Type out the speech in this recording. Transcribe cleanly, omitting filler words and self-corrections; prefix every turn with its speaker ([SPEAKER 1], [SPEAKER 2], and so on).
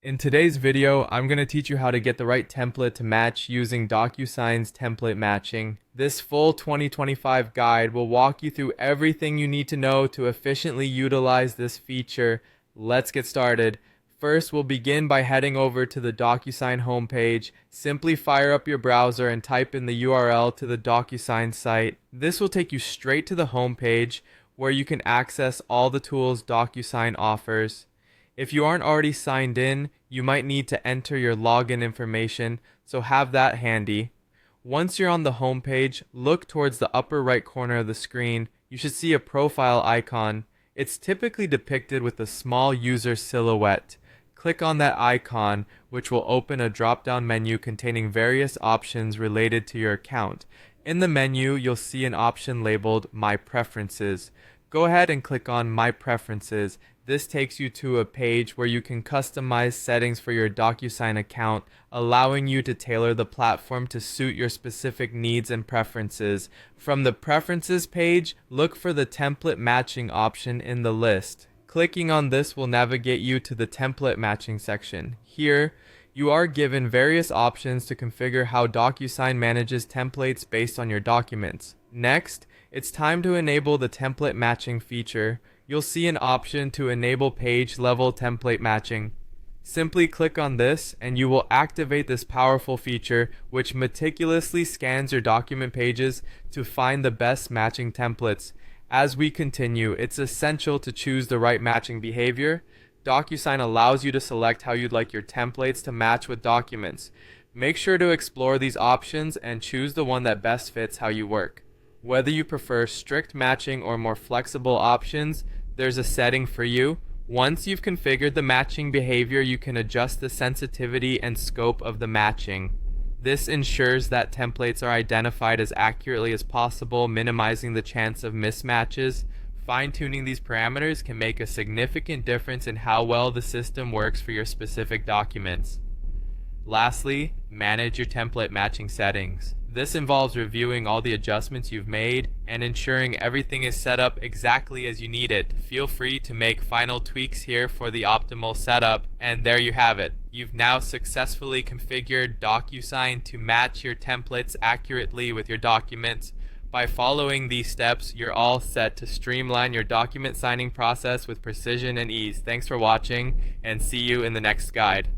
[SPEAKER 1] In today's video, I'm going to teach you how to get the right template to match using DocuSign's Template Matching. This full 2025 guide will walk you through everything you need to know to efficiently utilize this feature. Let's get started. First, we'll begin by heading over to the DocuSign homepage. Simply fire up your browser and type in the URL to the DocuSign site. This will take you straight to the homepage where you can access all the tools DocuSign offers. If you aren't already signed in, you might need to enter your login information, so have that handy. Once you're on the home page, look towards the upper right corner of the screen. You should see a profile icon. It's typically depicted with a small user silhouette. Click on that icon, which will open a drop-down menu containing various options related to your account. In the menu, you'll see an option labeled My Preferences. Go ahead and click on My Preferences. This takes you to a page where you can customize settings for your DocuSign account, allowing you to tailor the platform to suit your specific needs and preferences. From the Preferences page, look for the Template Matching option in the list. Clicking on this will navigate you to the Template Matching section. Here, you are given various options to configure how DocuSign manages templates based on your documents. Next, it's time to enable the Template Matching feature. You'll see an option to enable page level template matching. Simply click on this and you will activate this powerful feature, which meticulously scans your document pages to find the best matching templates. As we continue, it's essential to choose the right matching behavior. DocuSign allows you to select how you'd like your templates to match with documents. Make sure to explore these options and choose the one that best fits how you work. Whether you prefer strict matching or more flexible options, there's a setting for you. Once you've configured the matching behavior, you can adjust the sensitivity and scope of the matching. This ensures that templates are identified as accurately as possible, minimizing the chance of mismatches. Fine-tuning these parameters can make a significant difference in how well the system works for your specific documents. Lastly, manage your template matching settings. This involves reviewing all the adjustments you've made and ensuring everything is set up exactly as you need it. Feel free to make final tweaks here for the optimal setup, and there you have it. You've now successfully configured DocuSign to match your templates accurately with your documents. By following these steps, you're all set to streamline your document signing process with precision and ease. Thanks for watching, and see you in the next guide.